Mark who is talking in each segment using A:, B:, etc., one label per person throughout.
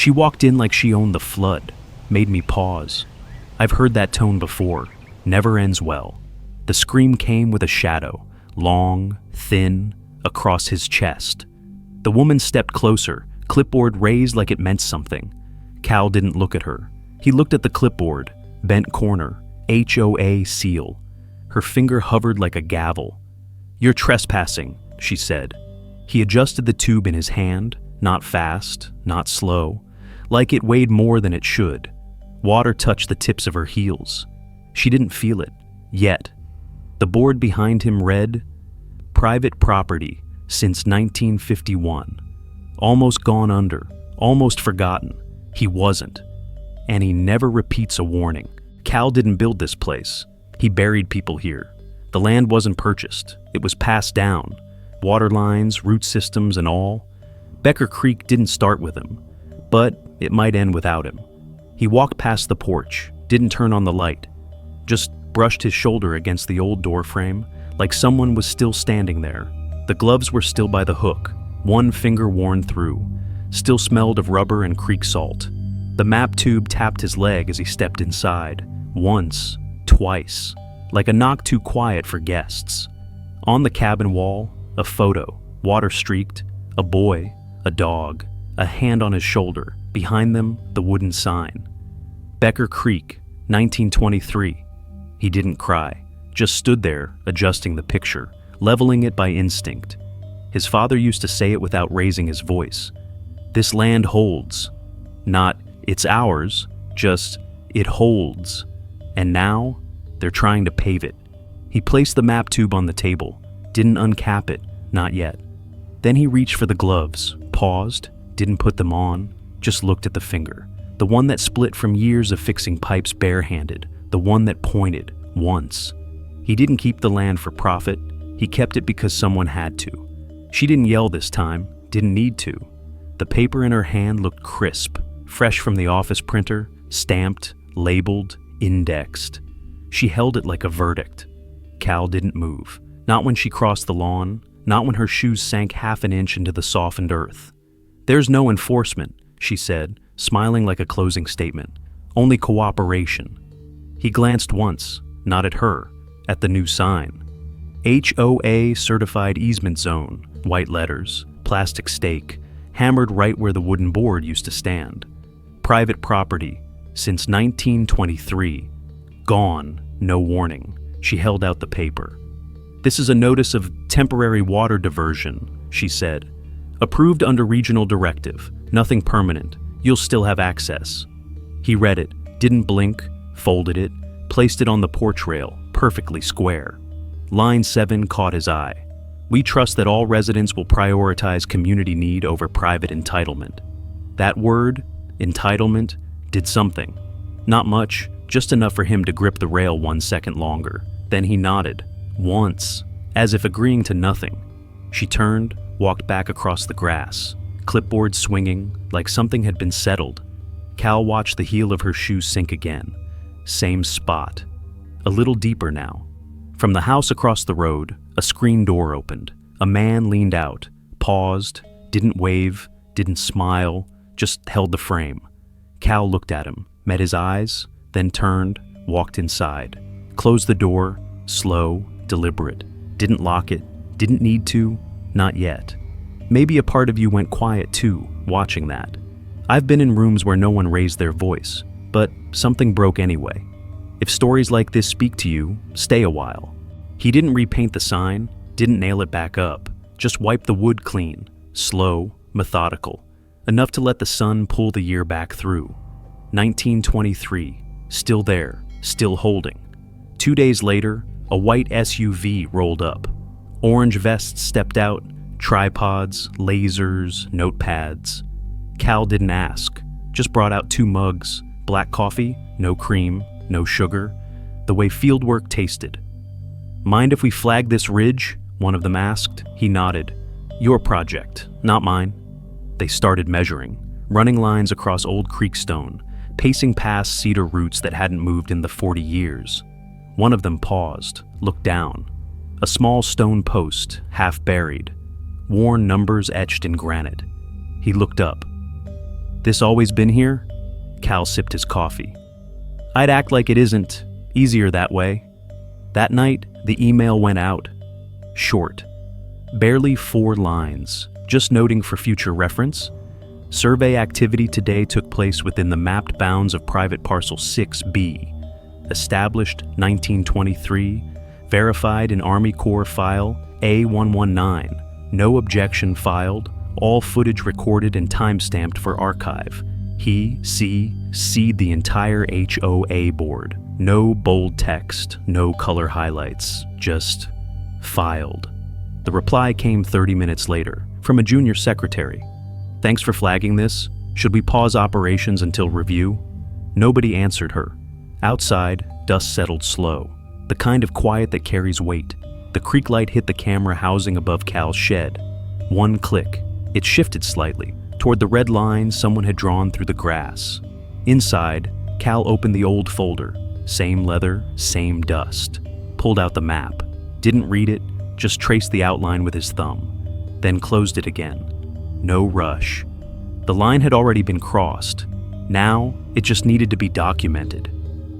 A: She walked in like she owned the flood, made me pause. I've heard that tone before, never ends well. The scream came with a shadow, long, thin, across his chest. The woman stepped closer, clipboard raised like it meant something. Cal didn't look at her. He looked at the clipboard, bent corner, HOA seal. Her finger hovered like a gavel. "You're trespassing," she said. He adjusted the tube in his hand, not fast, not slow, like it weighed more than it should. Water touched the tips of her heels. She didn't feel it, yet. The board behind him read, "Private property since 1951. Almost gone under, almost forgotten. He wasn't. And he never repeats a warning. Cal didn't build this place. He buried people here. The land wasn't purchased. It was passed down. Water lines, root systems, and all. Becker Creek didn't start with him, but it might end without him." He walked past the porch, didn't turn on the light, just brushed his shoulder against the old door frame, like someone was still standing there. The gloves were still by the hook, one finger worn through, still smelled of rubber and creek salt. The map tube tapped his leg as he stepped inside, once, twice, like a knock too quiet for guests. On the cabin wall, a photo, water-streaked, a boy, a dog, a hand on his shoulder, behind them, the wooden sign. Becker Creek, 1923. He didn't cry, just stood there, adjusting the picture, leveling it by instinct. His father used to say it without raising his voice. "This land holds." Not, "it's ours," just, "it holds." And now, they're trying to pave it. He placed the map tube on the table, didn't uncap it, not yet. Then he reached for the gloves, paused, didn't put them on, just looked at the finger. The one that split from years of fixing pipes barehanded, the one that pointed, once. He didn't keep the land for profit, he kept it because someone had to. She didn't yell this time, didn't need to. The paper in her hand looked crisp, fresh from the office printer, stamped, labeled, indexed. She held it like a verdict. Cal didn't move, not when she crossed the lawn, not when her shoes sank half an inch into the softened earth. "There's no enforcement," she said, smiling like a closing statement. "Only cooperation." He glanced once, not at her, at the new sign. HOA Certified Easement Zone, white letters, plastic stake, hammered right where the wooden board used to stand. Private property, since 1923. Gone, no warning. She held out the paper. "This is a notice of temporary water diversion," she said. "Approved under regional directive, nothing permanent. You'll still have access." He read it, didn't blink, folded it, placed it on the porch rail, perfectly square. Line 7 caught his eye. "We trust that all residents will prioritize community need over private entitlement." That word, entitlement, did something. Not much, just enough for him to grip the rail 1 second longer. Then he nodded, once, as if agreeing to nothing. She turned, walked back across the grass, clipboard swinging, like something had been settled. Cal watched the heel of her shoe sink again. Same spot. A little deeper now. From the house across the road, a screen door opened. A man leaned out, paused, didn't wave, didn't smile, just held the frame. Cal looked at him, met his eyes, then turned, walked inside. Closed the door, slow, deliberate. Didn't lock it, didn't need to, not yet. Maybe a part of you went quiet too, watching that. I've been in rooms where no one raised their voice, but something broke anyway. If stories like this speak to you, stay a while. He didn't repaint the sign, didn't nail it back up, just wiped the wood clean, slow, methodical, enough to let the sun pull the year back through. 1923, still there, still holding. 2 days later, a white SUV rolled up. Orange vests stepped out, tripods, lasers, notepads. Cal didn't ask, just brought out 2 mugs, black coffee, no cream, no sugar, the way fieldwork tasted. "Mind if we flag this ridge?" one of them asked. He nodded. "Your project, not mine." They started measuring, running lines across old creekstone, pacing past cedar roots that hadn't moved in the 40 years. One of them paused, looked down. A small stone post, half buried, worn numbers etched in granite. He looked up. This always been here? Cal sipped his coffee. I'd act like it isn't. Easier that way. That night, the email went out. Short. Barely 4 lines, just noting for future reference. Survey activity today took place within the mapped bounds of private parcel 6B. Established 1923. Verified in Army Corps file A119. No objection filed. All footage recorded and timestamped for archive. See the entire HOA board. No bold text, no color highlights, just filed. The reply came 30 minutes later, from a junior secretary. Thanks for flagging this. Should we pause operations until review? Nobody answered her. Outside, dust settled slow, the kind of quiet that carries weight. The creek light hit the camera housing above Cal's shed. One click. It shifted slightly, toward the red line someone had drawn through the grass. Inside, Cal opened the old folder. Same leather, same dust. Pulled out the map. Didn't read it, just traced the outline with his thumb. Then closed it again. No rush. The line had already been crossed. Now, it just needed to be documented.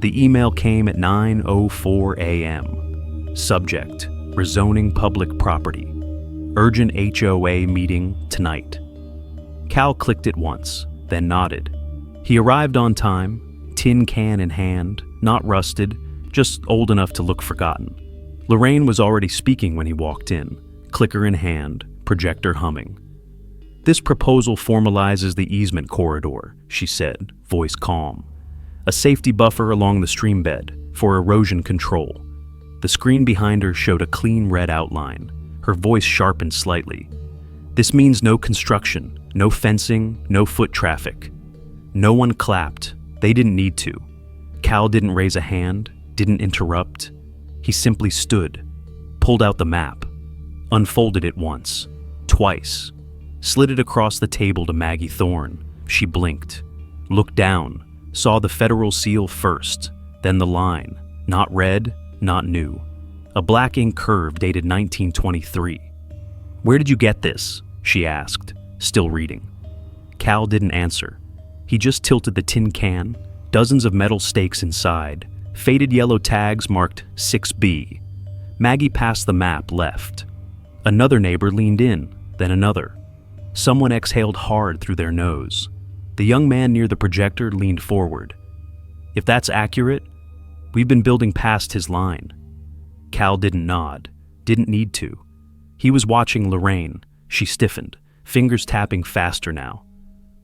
A: The email came at 9:04 a.m. Subject: rezoning public property. Urgent HOA meeting tonight. Cal clicked it once, then nodded. He arrived on time, tin can in hand, not rusted, just old enough to look forgotten. Lorraine was already speaking when he walked in, clicker in hand, projector humming. This proposal formalizes the easement corridor, she said, voice calm. A safety buffer along the stream bed for erosion control. The screen behind her showed a clean red outline. Her voice sharpened slightly. This means no construction, no fencing, no foot traffic. No one clapped. They didn't need to. Cal didn't raise a hand, didn't interrupt. He simply stood, pulled out the map, unfolded it once, twice, slid it across the table to Maggie Thorne. She blinked, looked down, saw the federal seal first, then the line, not red, not new. A black ink curve dated 1923. Where did you get this? She asked, still reading. Cal didn't answer. He just tilted the tin can, dozens of metal stakes inside, faded yellow tags marked 6B. Maggie passed the map left. Another neighbor leaned in, then another. Someone exhaled hard through their nose. The young man near the projector leaned forward. If that's accurate, we've been building past his line. Cal didn't nod, didn't need to. He was watching Lorraine. She stiffened, fingers tapping faster now.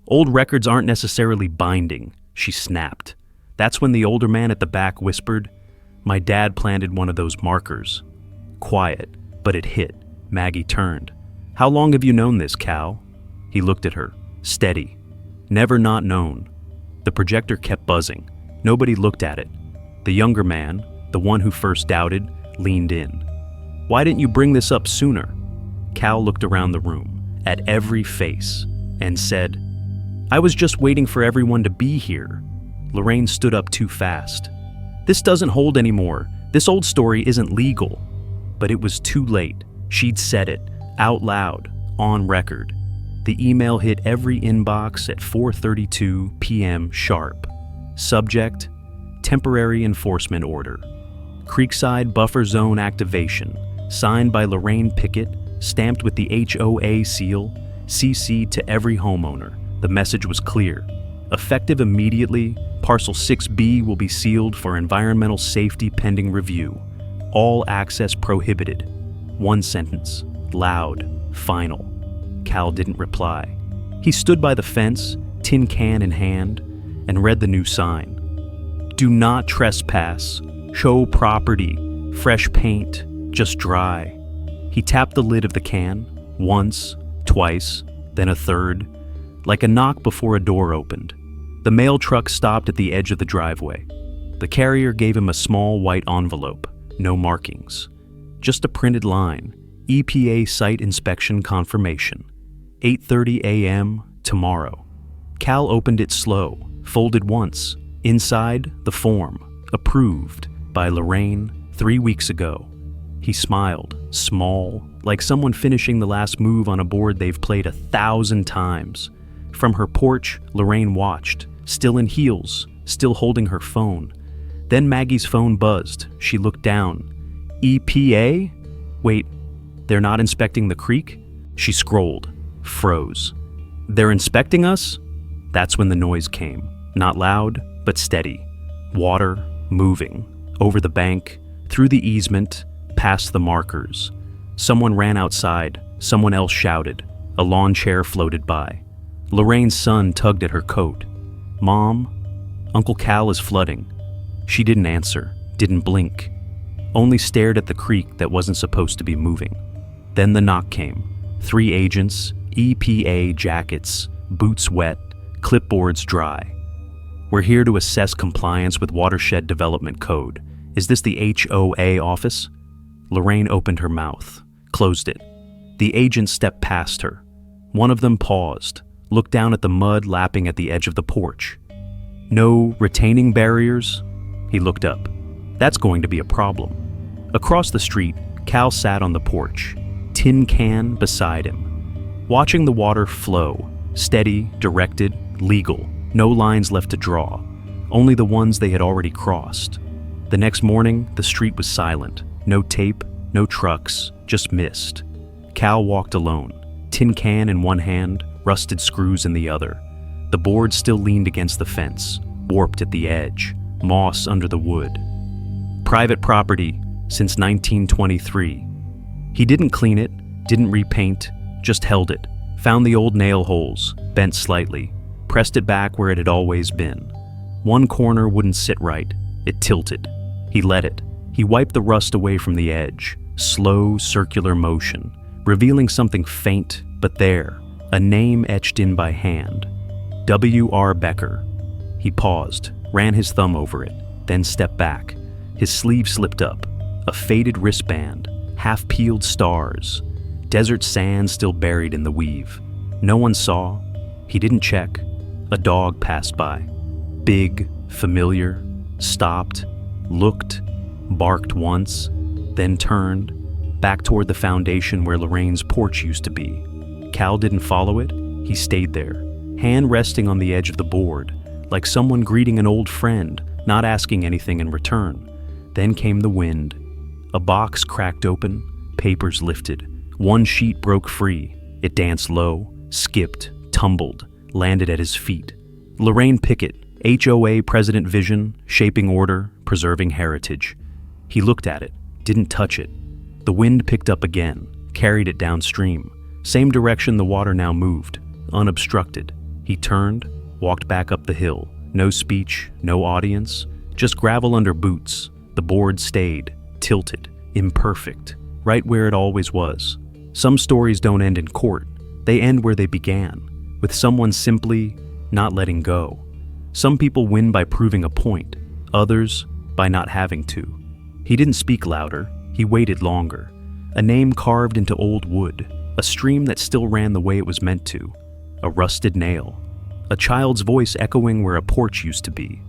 A: Old records aren't necessarily binding, she snapped. That's when the older man at the back whispered, My dad planted one of those markers. Quiet, but it hit. Maggie turned. How long have you known this, Cal? He looked at her, steady. Never not known. The projector kept buzzing. Nobody looked at it. The younger man, the one who first doubted, leaned in. Why didn't you bring this up sooner? Cal looked around the room, at every face, and said, I was just waiting for everyone to be here. Lorraine stood up too fast. This doesn't hold anymore. This old story isn't legal. But it was too late. She'd said it, out loud, on record. The email hit every inbox at 4:32 p.m. sharp. Subject: temporary enforcement order. Creekside Buffer Zone activation, signed by Lorraine Pickett, stamped with the HOA seal, CC'd to every homeowner. The message was clear. Effective immediately, Parcel 6B will be sealed for environmental safety pending review. All access prohibited. One sentence, loud, final. Cal didn't reply. He stood by the fence, tin can in hand, and read the new sign. Do not trespass. Show property. Fresh paint. Just dry. He tapped the lid of the can, once, twice, then a third, like a knock before a door opened. The mail truck stopped at the edge of the driveway. The carrier gave him a small white envelope, no markings. Just a printed line, EPA site inspection confirmation. 8:30 a.m. tomorrow. Cal opened it slow, folded once. Inside, the form, approved by Lorraine 3 weeks ago. He smiled, small, like someone finishing the last move on a board they've played 1,000 times. From her porch, Lorraine watched, still in heels, still holding her phone. Then Maggie's phone buzzed. She looked down. EPA? Wait, they're not inspecting the creek? She scrolled, froze. They're inspecting us? That's when the noise came. Not loud, but steady. Water, moving. Over the bank, through the easement, past the markers. Someone ran outside, someone else shouted. A lawn chair floated by. Lorraine's son tugged at her coat. Mom, Uncle Cal is flooding. She didn't answer, didn't blink. Only stared at the creek that wasn't supposed to be moving. Then the knock came. 3 agents, EPA jackets, boots wet, clipboards dry. We're here to assess compliance with Watershed Development Code. Is this the HOA office? Lorraine opened her mouth, closed it. The agent stepped past her. One of them paused, looked down at the mud lapping at the edge of the porch. No retaining barriers? He looked up. That's going to be a problem. Across the street, Cal sat on the porch, tin can beside him, watching the water flow, steady, directed, legal, no lines left to draw, only the ones they had already crossed. The next morning, the street was silent. No tape, no trucks, just mist. Cal walked alone, tin can in one hand, rusted screws in the other. The board still leaned against the fence, warped at the edge, moss under the wood. Private property since 1923. He didn't clean it, didn't repaint, just held it, found the old nail holes, bent slightly, pressed it back where it had always been. One corner wouldn't sit right, it tilted. He let it. He wiped the rust away from the edge, slow circular motion, revealing something faint but there, a name etched in by hand. W.R. Becker. He paused, ran his thumb over it, then stepped back. His sleeve slipped up, a faded wristband, half-peeled stars, desert sand still buried in the weave. No one saw. He didn't check. A dog passed by. Big, familiar, stopped, looked, barked once, then turned, back toward the foundation where Lorraine's porch used to be. Cal didn't follow it. He stayed there, hand resting on the edge of the board, like someone greeting an old friend, not asking anything in return. Then came the wind. A box cracked open, papers lifted. One sheet broke free. It danced low, skipped, tumbled, landed at his feet. Lorraine Pickett, HOA President Vision, Shaping Order, Preserving Heritage. He looked at it, didn't touch it. The wind picked up again, carried it downstream. Same direction the water now moved, unobstructed. He turned, walked back up the hill. No speech, no audience, just gravel under boots. The board stayed, tilted, imperfect, right where it always was. Some stories don't end in court. They end where they began, with someone simply not letting go. Some people win by proving a point, others by not having to. He didn't speak louder, he waited longer. A name carved into old wood, a stream that still ran the way it was meant to, a rusted nail, a child's voice echoing where a porch used to be.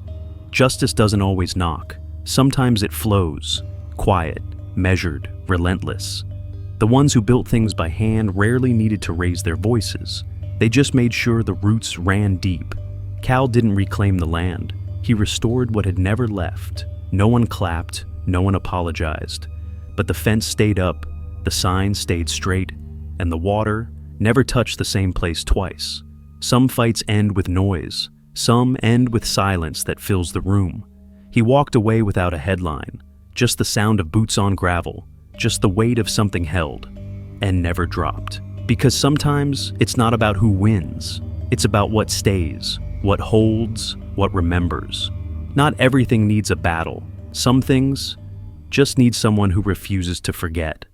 A: Justice doesn't always knock. Sometimes it flows, quiet, measured, relentless. The ones who built things by hand rarely needed to raise their voices. They just made sure the roots ran deep. Cal didn't reclaim the land. He restored what had never left. No one clapped, no one apologized. But the fence stayed up, the sign stayed straight, and the water never touched the same place twice. Some fights end with noise. Some end with silence that fills the room. He walked away without a headline, just the sound of boots on gravel, just the weight of something held, and never dropped. Because sometimes it's not about who wins, it's about what stays, what holds, what remembers. Not everything needs a battle. Some things just need someone who refuses to forget.